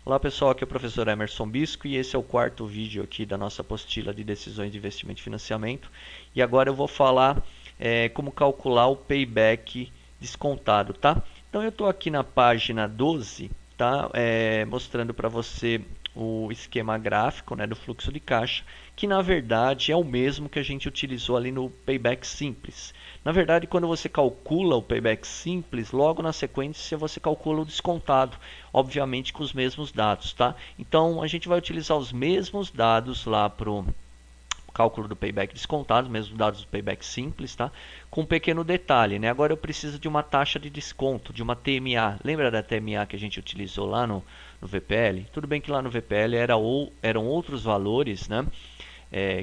Olá pessoal, aqui é o professor Emerson Bisco e esse é o quarto vídeo aqui da nossa apostila de decisões de investimento e financiamento. E agora eu vou falar como calcular o payback descontado, tá? Então eu estou aqui na página 12, tá? Mostrando para você o esquema gráfico, né, do fluxo de caixa, que na verdade é o mesmo que a gente utilizou ali no payback simples. Na verdade, quando você calcula o payback simples, logo na sequência você calcula o descontado, obviamente com os mesmos dados, tá? Então a gente vai utilizar os mesmos dados lá para o cálculo do payback descontado, os mesmos dados do payback simples, tá? Com um pequeno detalhe, né? Agora eu preciso de uma taxa de desconto, de uma TMA. Lembra da TMA que a gente utilizou lá no VPL? Tudo bem que lá no VPL eram outros valores, né?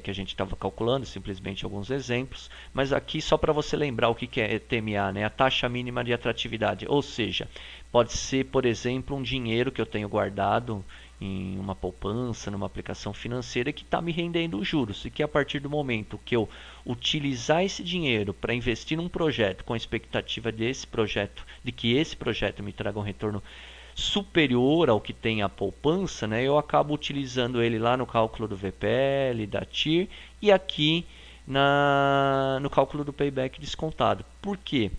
Que a gente estava calculando, simplesmente alguns exemplos, mas aqui só para você lembrar o que é TMA, né? A taxa mínima de atratividade, ou seja, pode ser, por exemplo, um dinheiro que eu tenho guardado em uma poupança, numa aplicação financeira que está me rendendo juros e que a partir do momento que eu utilizar esse dinheiro para investir num projeto com a expectativa desse projeto, de que esse projeto me traga um retorno superior ao que tem a poupança, né, eu acabo utilizando ele lá no cálculo do VPL, da TIR e aqui no cálculo do payback descontado. Por quê?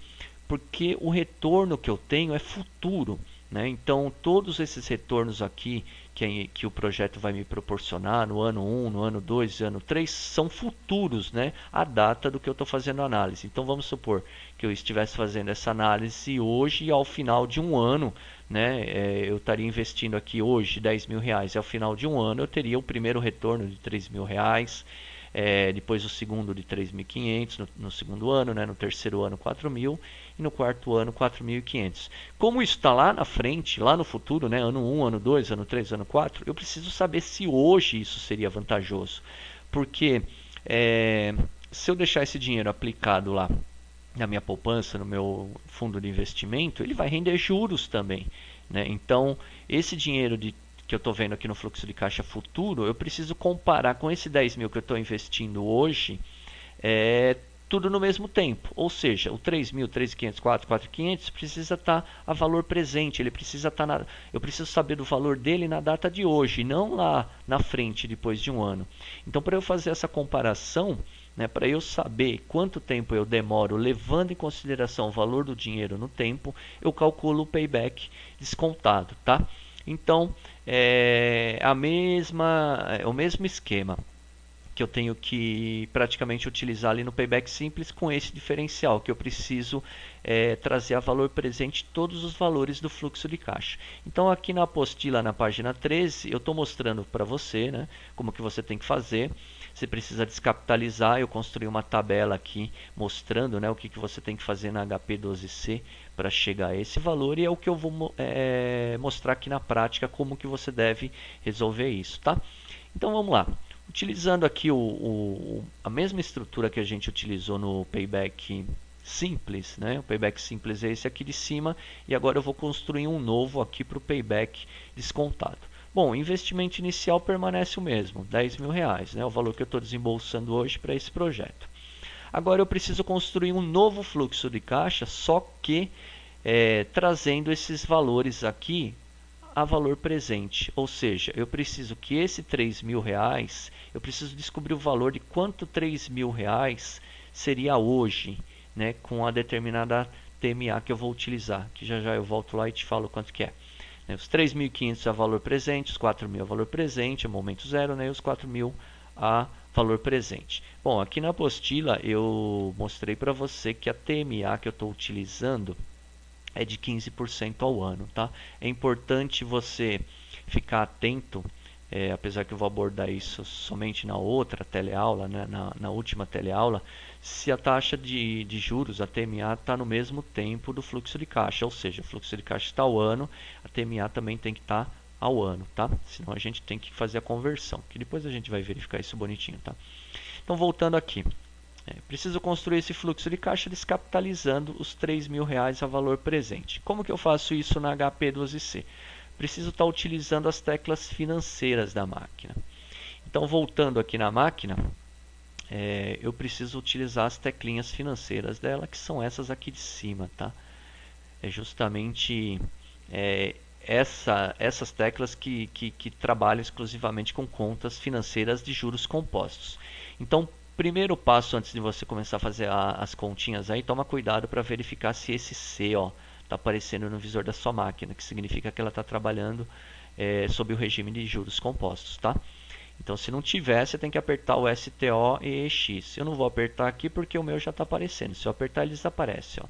Porque o retorno que eu tenho é futuro. Né? Então, todos esses retornos aqui que o projeto vai me proporcionar no ano 1, no ano 2, no ano 3, são futuros, né? A data do que eu estou fazendo a análise. Então, vamos supor que eu estivesse fazendo essa análise hoje e ao final de um ano, né? Eu estaria investindo aqui hoje R$ 10.000 e ao final de um ano eu teria o primeiro retorno de R$ 3.000, depois o segundo de 3.500 no segundo ano, né? No terceiro ano 4.000 e no quarto ano 4.500. Como isso está lá na frente, lá no futuro, né? Ano 1, ano 2, ano 3, ano 4, eu preciso saber se hoje isso seria vantajoso. Porque se eu deixar esse dinheiro aplicado lá na minha poupança, no meu fundo de investimento, ele vai render juros também. Né? Então, esse dinheiro que eu estou vendo aqui no fluxo de caixa futuro, eu preciso comparar com esse 10 mil que eu estou investindo hoje, tudo no mesmo tempo. Ou seja, o 3.000, 3.500, 4.500 precisa estar a valor presente. Ele precisa estar eu preciso saber do valor dele na data de hoje, não lá na frente, depois de um ano. Então, para eu fazer essa comparação, né, para eu saber quanto tempo eu demoro levando em consideração o valor do dinheiro no tempo, eu calculo o payback descontado, tá? Então, é o mesmo esquema que eu tenho que praticamente utilizar ali no payback simples, com esse diferencial que eu preciso trazer a valor presente todos os valores do fluxo de caixa. Então aqui na apostila, na página 13, eu estou mostrando para você, né, como que você tem que fazer. Você precisa descapitalizar, eu construí uma tabela aqui mostrando, né, o que você tem que fazer na HP12C para chegar a esse valor, e é o que eu vou mostrar aqui na prática como que você deve resolver isso, tá? Então vamos lá. Utilizando aqui a mesma estrutura que a gente utilizou no payback simples, né? O payback simples é esse aqui de cima, e agora eu vou construir um novo aqui para o payback descontado. Bom, o investimento inicial permanece o mesmo, R$ 10.000, né? O valor que eu estou desembolsando hoje para esse projeto. Agora eu preciso construir um novo fluxo de caixa, só que trazendo esses valores aqui a valor presente, ou seja, eu preciso que esse R$ 3.000, eu preciso descobrir o valor de quanto R$ 3.000 seria hoje, né, com a determinada TMA que eu vou utilizar, que já já eu volto lá e te falo quanto que é. Os 3.500 a valor presente, os 4.000 a valor presente, a momento zero, né, e os 4.000 a valor presente. Bom, aqui na apostila eu mostrei para você que a TMA que eu estou utilizando é de 15% ao ano, tá? É importante você ficar atento, apesar que eu vou abordar isso somente na outra teleaula, né? na última teleaula, se a taxa de juros, a TMA, está no mesmo tempo do fluxo de caixa, ou seja, o fluxo de caixa está ao ano, a TMA também tem que estar ao ano, tá? Senão a gente tem que fazer a conversão, que depois a gente vai verificar isso bonitinho, tá? Então, voltando aqui. Preciso construir esse fluxo de caixa descapitalizando os R$ 3.000 a valor presente. Como que eu faço isso na HP12C? Preciso estar utilizando as teclas financeiras da máquina. Então, voltando aqui na máquina, eu preciso utilizar as teclinhas financeiras dela, que são essas aqui de cima, tá? É justamente essas teclas que trabalham exclusivamente com contas financeiras de juros compostos. Então, primeiro passo antes de você começar a fazer as continhas aí, toma cuidado para verificar se esse C está aparecendo no visor da sua máquina, que significa que ela está trabalhando sob o regime de juros compostos, tá? Então, se não tiver, você tem que apertar o STO e EX. Eu não vou apertar aqui porque o meu já está aparecendo. Se eu apertar, ele desaparece, ó.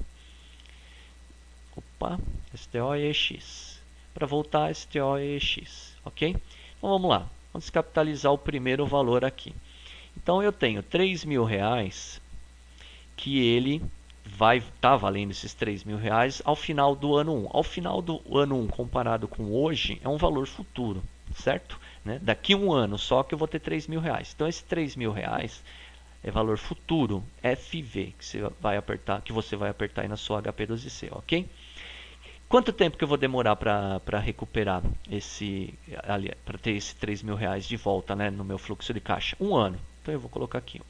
Opa, STO e EX. Para voltar, STO e EX, ok? Então, vamos lá. Vamos descapitalizar o primeiro valor aqui. Então, eu tenho R$3.000 que ele vai estar valendo esses R$3.000 ao final do ano 1. Ao final do ano 1, comparado com hoje, é um valor futuro, certo? Né? Daqui a um ano só que eu vou ter R$3.000. Então, esse R$3.000 é valor futuro, FV, que você vai apertar aí na sua HP12C, ok? Quanto tempo que eu vou demorar para recuperar para ter esse R$3.000 de volta, né, no meu fluxo de caixa? Um ano. Então eu vou colocar aqui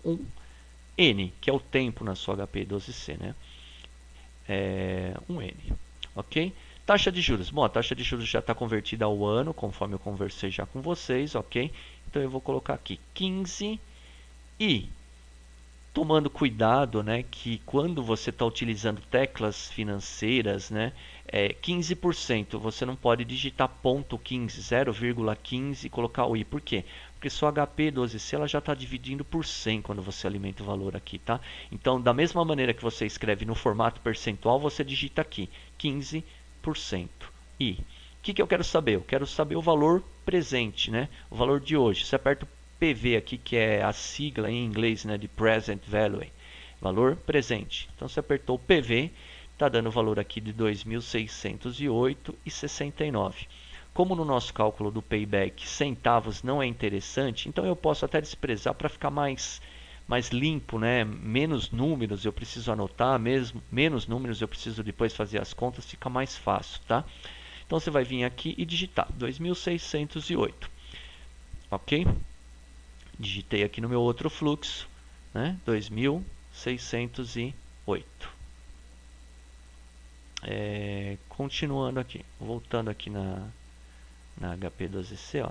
N, que é o tempo na sua HP12C, né? Um N, ok? Taxa de juros. Bom, a taxa de juros já está convertida ao ano, conforme eu conversei já com vocês, ok? Então eu vou colocar aqui 15 e tomando cuidado, né, que quando você está utilizando teclas financeiras, né, 15%, você não pode digitar ponto 15, 0,15 e colocar o I. Por quê? Porque sua HP12C ela já está dividindo por 100 quando você alimenta o valor aqui, tá? Então, da mesma maneira que você escreve no formato percentual, você digita aqui 15%. I. O que eu quero saber? Eu quero saber o valor presente, né? O valor de hoje. Você aperta o PV aqui, que é a sigla em inglês, né, de Present Value, valor presente. Então, você apertou o PV, está dando o valor aqui de 2.608,69. Como no nosso cálculo do payback centavos não é interessante, então eu posso até desprezar para ficar mais limpo, né? Menos números eu preciso anotar, menos números eu preciso depois fazer as contas, fica mais fácil, tá? Então você vai vir aqui e digitar 2.608, ok? Digitei aqui no meu outro fluxo, né? 2.608. Continuando aqui, voltando aqui na HP12C, ó.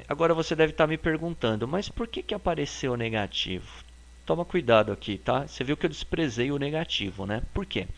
Agora você deve estar me perguntando, mas por que apareceu negativo? Toma cuidado aqui, tá? Você viu que eu desprezei o negativo, né? Por quê?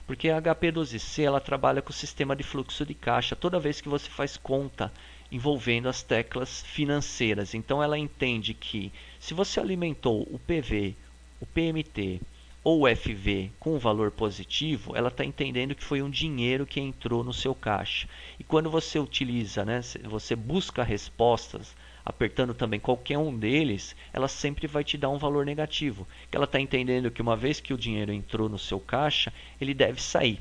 Porque a HP12C ela trabalha com o sistema de fluxo de caixa toda vez que você faz conta envolvendo as teclas financeiras. Então ela entende que se você alimentou o PV, o PMT ou o FV com um valor positivo, ela está entendendo que foi um dinheiro que entrou no seu caixa. E quando você utiliza, né, você busca respostas apertando também qualquer um deles, ela sempre vai te dar um valor negativo. Que ela está entendendo que uma vez que o dinheiro entrou no seu caixa, ele deve sair.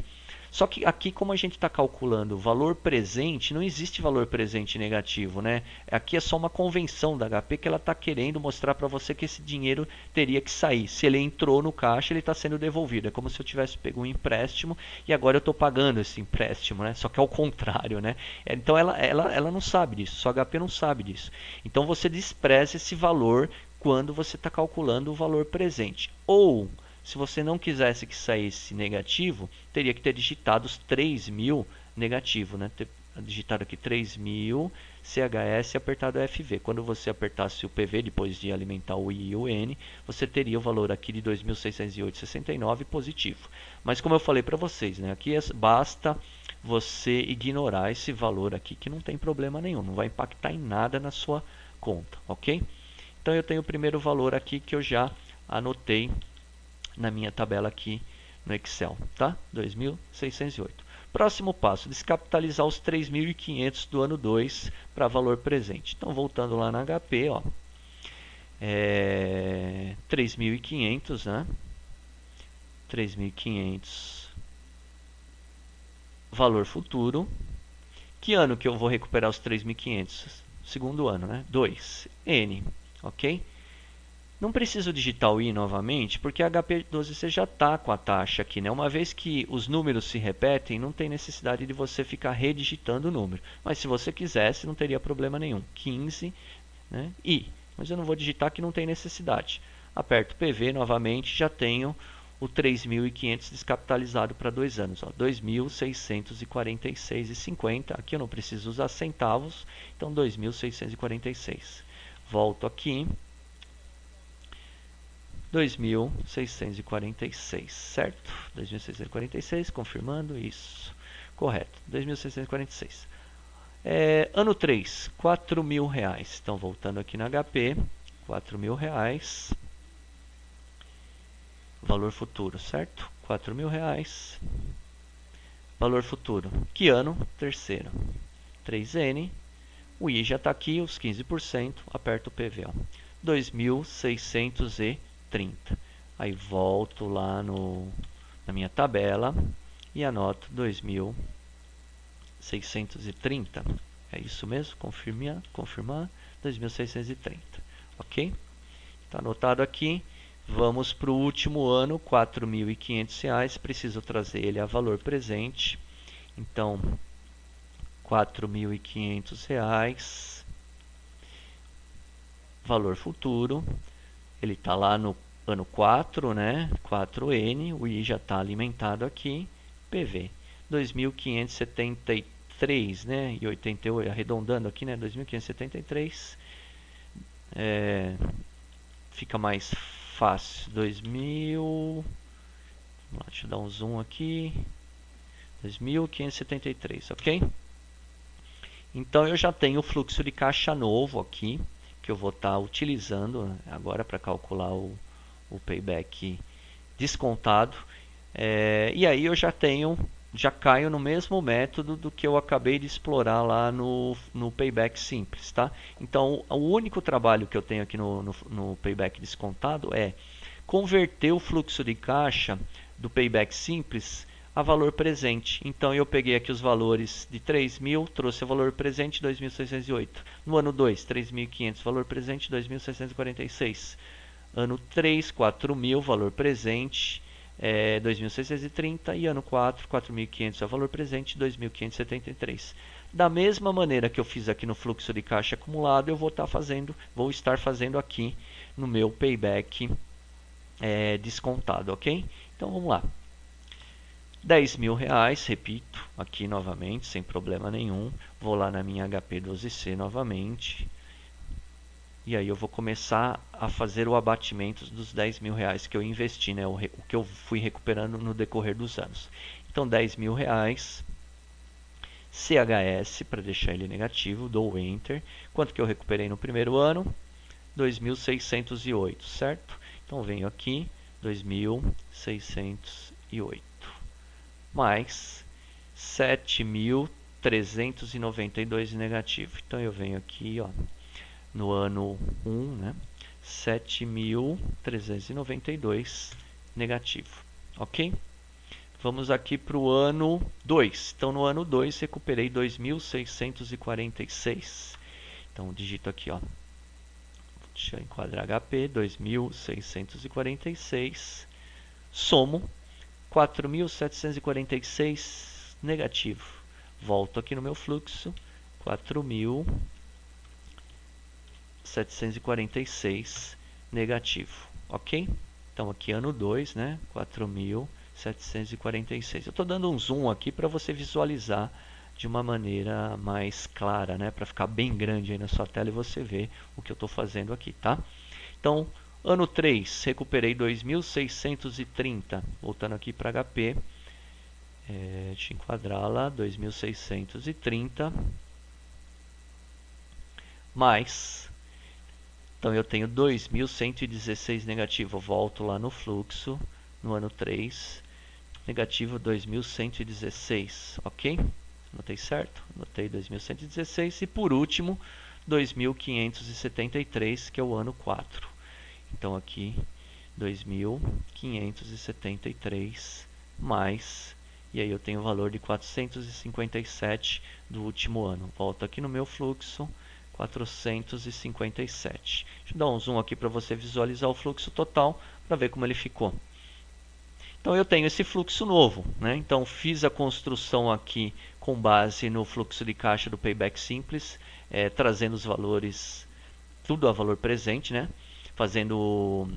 Só que aqui, como a gente está calculando o valor presente, não existe valor presente negativo, né? Aqui é só uma convenção da HP que ela está querendo mostrar para você que esse dinheiro teria que sair. Se ele entrou no caixa, ele está sendo devolvido. É como se eu tivesse pego um empréstimo e agora eu estou pagando esse empréstimo, né? Só que é o contrário, né? Então ela não sabe disso, sua HP não sabe disso. Então você despreza esse valor quando você está calculando o valor presente. Ou se você não quisesse que saísse negativo, teria que ter digitado os 3.000 negativo, né? Ter digitado aqui 3.000 CHS e apertado FV. Quando você apertasse o PV, depois de alimentar o I e o N, você teria o valor aqui de 2.608,69 positivo. Mas como eu falei para vocês, né? Aqui basta você ignorar esse valor aqui que não tem problema nenhum, não vai impactar em nada na sua conta, ok? Então eu tenho o primeiro valor aqui que eu já anotei na minha tabela aqui no Excel, tá? 2.608. Próximo passo, descapitalizar os 3.500 do ano 2 para valor presente. Então, voltando lá na HP, ó, 3.500, né? 3.500 valor futuro. Que ano que eu vou recuperar os 3.500? Segundo ano, né? 2. N, ok? Não preciso digitar o I novamente, porque a HP12C já está com a taxa aqui, né? Uma vez que os números se repetem, não tem necessidade de você ficar redigitando o número. Mas se você quisesse, não teria problema nenhum. 15, né? I. Mas eu não vou digitar que não tem necessidade. Aperto PV novamente, já tenho o 3.500 descapitalizado para 2 anos. 2.646,50. Aqui eu não preciso usar centavos, então 2.646. Volto aqui. 2.646, certo? 2.646, confirmando isso. Correto, 2.646. Ano 3, R$4.000. Então, voltando aqui na HP, R$4.000. Valor futuro, certo? R$4.000. Valor futuro. Que ano? Terceiro. 3N. O I já está aqui, os 15%. Aperto o PV. 2.630. Aí volto lá na minha tabela e anoto 2.630. É isso mesmo? Confirmar 2.630. Ok? Está anotado aqui. Vamos para o último ano, R$4.500. Preciso trazer ele a valor presente. Então, R$4.500. Valor futuro. Ele está lá no ano 4, né? 4N. O I já está alimentado aqui. PV. 2.573, né? E 88, arredondando aqui, né? 2.573. Fica mais fácil. 2.000. Deixa eu dar um zoom aqui. 2.573, ok? Então eu já tenho o fluxo de caixa novo aqui, que eu vou estar utilizando agora para calcular o payback descontado. E aí eu já caio no mesmo método do que eu acabei de explorar lá no payback simples, tá? Então o único trabalho que eu tenho aqui no payback descontado é converter o fluxo de caixa do payback simples a valor presente. Então eu peguei aqui os valores de 3.000, trouxe o valor presente 2.608. No ano 2, 3.500, valor presente 2.646. Ano 3, 4.000, valor presente 2.630. E ano 4, 4.500 é o valor presente 2.573. Da mesma maneira que eu fiz aqui no fluxo de caixa acumulado, eu vou estar fazendo aqui no meu payback descontado, ok? Então vamos lá. R$10.000, repito, aqui novamente, sem problema nenhum. Vou lá na minha HP12C novamente. E aí eu vou começar a fazer o abatimento dos R$10.000 que eu investi, né? O que eu fui recuperando no decorrer dos anos. Então, R$10.000, CHS, para deixar ele negativo, dou Enter. Quanto que eu recuperei no primeiro ano? 2.608, certo? Então, venho aqui, 2.608. Mais 7.392 negativo. Então eu venho aqui, ó, no ano 1, né, 7.392 negativo, ok? Vamos aqui para o ano 2. Então no ano 2 recuperei 2.646. Então digito aqui, ó, deixa eu enquadrar HP, 2.646, somo 4.746 negativo. Volto aqui no meu fluxo, 4.746 negativo, ok? Então aqui ano 2, né? 4.746. Eu estou dando um zoom aqui para você visualizar de uma maneira mais clara, né? Para ficar bem grande aí na sua tela e você ver o que eu estou fazendo aqui, tá? Então, ano 3, recuperei 2.630. Voltando aqui para HP. Deixa eu enquadrar lá. 2.630. Mais. Então eu tenho 2.116 negativo. Volto lá no fluxo. No ano 3. Negativo 2.116. Ok? Anotei certo? Anotei 2.116. E por último, 2.573, que é o ano 4. Então aqui 2.573 mais, e aí eu tenho o valor de 457 do último ano. Volto aqui no meu fluxo, 457. Deixa eu dar um zoom aqui para você visualizar o fluxo total, para ver como ele ficou. Então eu tenho esse fluxo novo, né? Então fiz a construção aqui com base no fluxo de caixa do payback simples, trazendo os valores, tudo a valor presente, né? Fazendo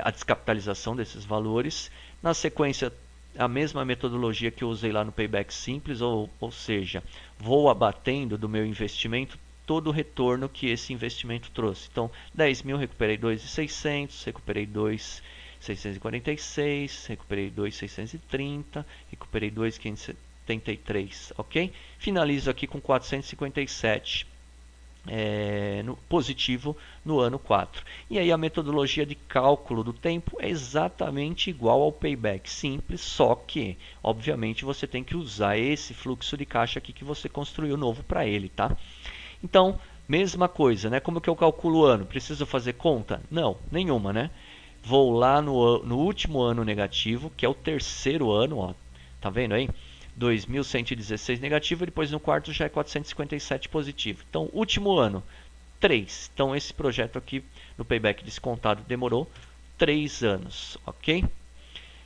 a descapitalização desses valores. Na sequência, a mesma metodologia que eu usei lá no Payback Simples, ou seja, vou abatendo do meu investimento todo o retorno que esse investimento trouxe. Então, 10 mil, recuperei 2.600, recuperei 2.646, recuperei 2.630, recuperei 2.573, ok? Finalizo aqui com 457 positivo no ano 4. E aí a metodologia de cálculo do tempo é exatamente igual ao Payback Simples, só que, obviamente, você tem que usar esse fluxo de caixa aqui que você construiu novo para ele, tá? Então, mesma coisa, né? Como que eu calculo o ano? Preciso fazer conta? Não, nenhuma, né? Vou lá no último ano negativo, que é o terceiro ano, ó. Tá vendo aí? 2.116 negativo, e depois no quarto já é 457 positivo. Então, último ano, 3. Então, esse projeto aqui no Payback descontado demorou 3 anos, ok?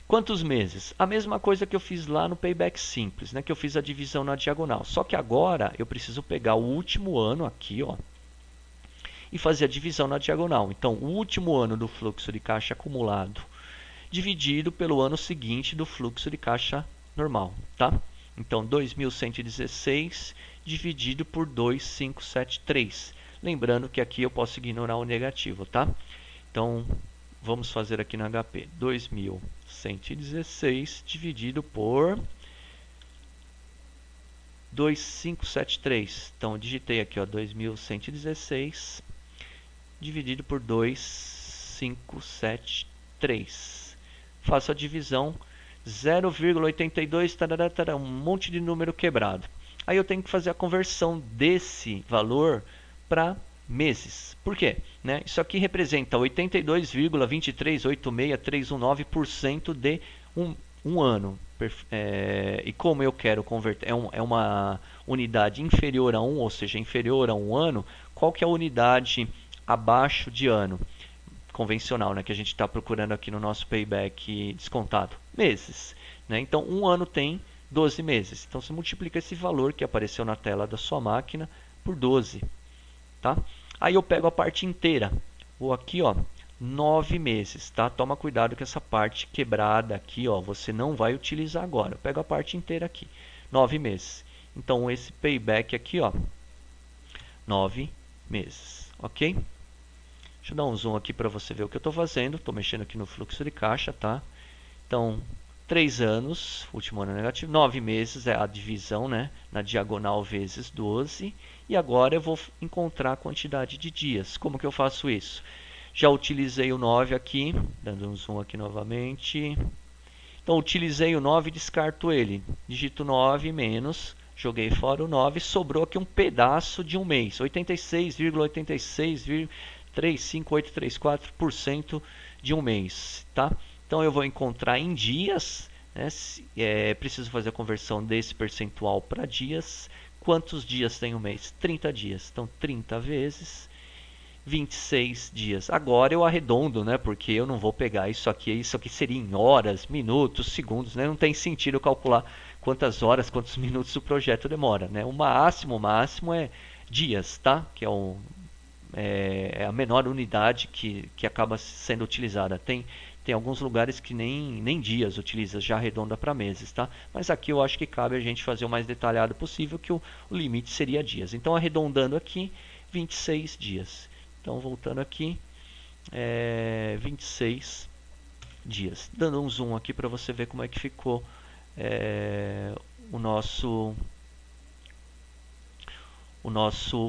Quantos meses? A mesma coisa que eu fiz lá no Payback Simples, né? Que eu fiz a divisão na diagonal. Só que agora eu preciso pegar o último ano aqui, ó, e fazer a divisão na diagonal. Então, o último ano do fluxo de caixa acumulado dividido pelo ano seguinte do fluxo de caixa normal, tá? Então, 2.116 dividido por 2.573. Lembrando que aqui eu posso ignorar o negativo, tá? Então, vamos fazer aqui no HP. 2.116 dividido por 2.573. Então, digitei aqui, ó, 2.116 dividido por 2.573. Faço a divisão, 0,82, um monte de número quebrado. Aí eu tenho que fazer a conversão desse valor para meses. Por quê? Né? Isso aqui representa 82,2386319% de um ano. E como eu quero converter, é uma unidade inferior a 1, ou seja, inferior a 1 ano, qual que é a unidade abaixo de ano? Convencional, né, que a gente está procurando aqui no nosso payback descontado, meses, né? Então, um ano tem 12 meses. Então, você multiplica esse valor que apareceu na tela da sua máquina por 12, tá? Aí eu pego a parte inteira, vou aqui, ó, 9 meses, tá? Toma cuidado com essa parte quebrada aqui, ó, você não vai utilizar agora. Eu pego a parte inteira aqui, 9 meses. Então, esse payback aqui, ó, 9 meses, ok? Deixa eu dar um zoom aqui para você ver o que eu estou fazendo. Estou mexendo aqui no fluxo de caixa, tá? Então, 3 anos, último ano negativo, 9 meses é a divisão, né? Na diagonal vezes 12. E agora eu vou encontrar a quantidade de dias. Como que eu faço isso? Já utilizei o 9 aqui, dando um zoom aqui novamente. Então, utilizei o 9 e descarto ele. Digito 9 menos, joguei fora o 9, sobrou aqui um pedaço de um mês. 86,86,35834% de um mês, tá? Então eu vou encontrar em dias, né? Preciso fazer a conversão desse percentual para dias. Quantos dias tem um mês? 30 dias. Então 30 vezes 26 dias. Agora eu arredondo, né? Porque eu não vou pegar isso aqui seria em horas, minutos, segundos, né? Não tem sentido eu calcular quantas horas, quantos minutos o projeto demora, né? O máximo é dias, tá? Que é a menor unidade que acaba sendo utilizada. Tem alguns lugares que nem dias utiliza, já arredonda para meses, tá? Mas aqui eu acho que cabe a gente fazer o mais detalhado possível, que o limite seria dias. Então, arredondando aqui, 26 dias. Então, voltando aqui, 26 dias. Dando um zoom aqui para você ver como é que ficou o nosso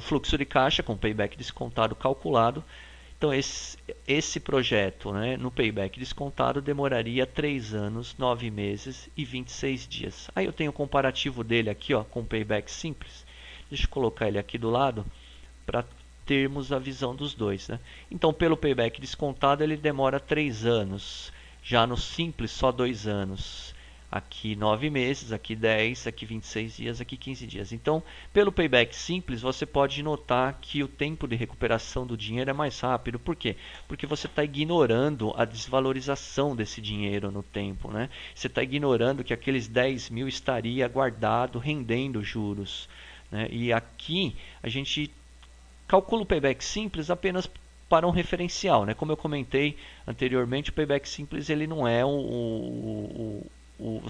fluxo de caixa com payback descontado calculado. Então, esse projeto, né, no payback descontado demoraria 3 anos, 9 meses e 26 dias. Aí eu tenho o comparativo dele aqui, ó, com o payback simples. Deixa eu colocar ele aqui do lado para termos a visão dos dois, né? Então, pelo payback descontado, ele demora 3 anos. Já no simples, só 2 anos. Aqui 9 meses, aqui 10, aqui 26 dias, aqui 15 dias. Então, pelo payback simples, você pode notar que o tempo de recuperação do dinheiro é mais rápido. Por quê? Porque você está ignorando a desvalorização desse dinheiro no tempo, né? Você está ignorando que aqueles 10 mil estaria guardado, rendendo juros, né? E aqui a gente calcula o payback simples apenas para um referencial, né? Como eu comentei anteriormente, o payback simples ele não é o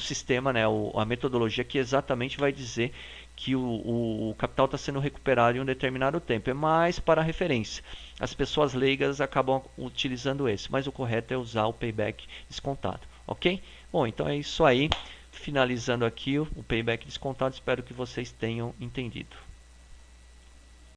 sistema, né? A metodologia que exatamente vai dizer que o capital está sendo recuperado em um determinado tempo. É mais para referência. As pessoas leigas acabam utilizando esse, mas o correto é usar o payback descontado, ok? Bom, então é isso aí. Finalizando aqui o payback descontado, espero que vocês tenham entendido.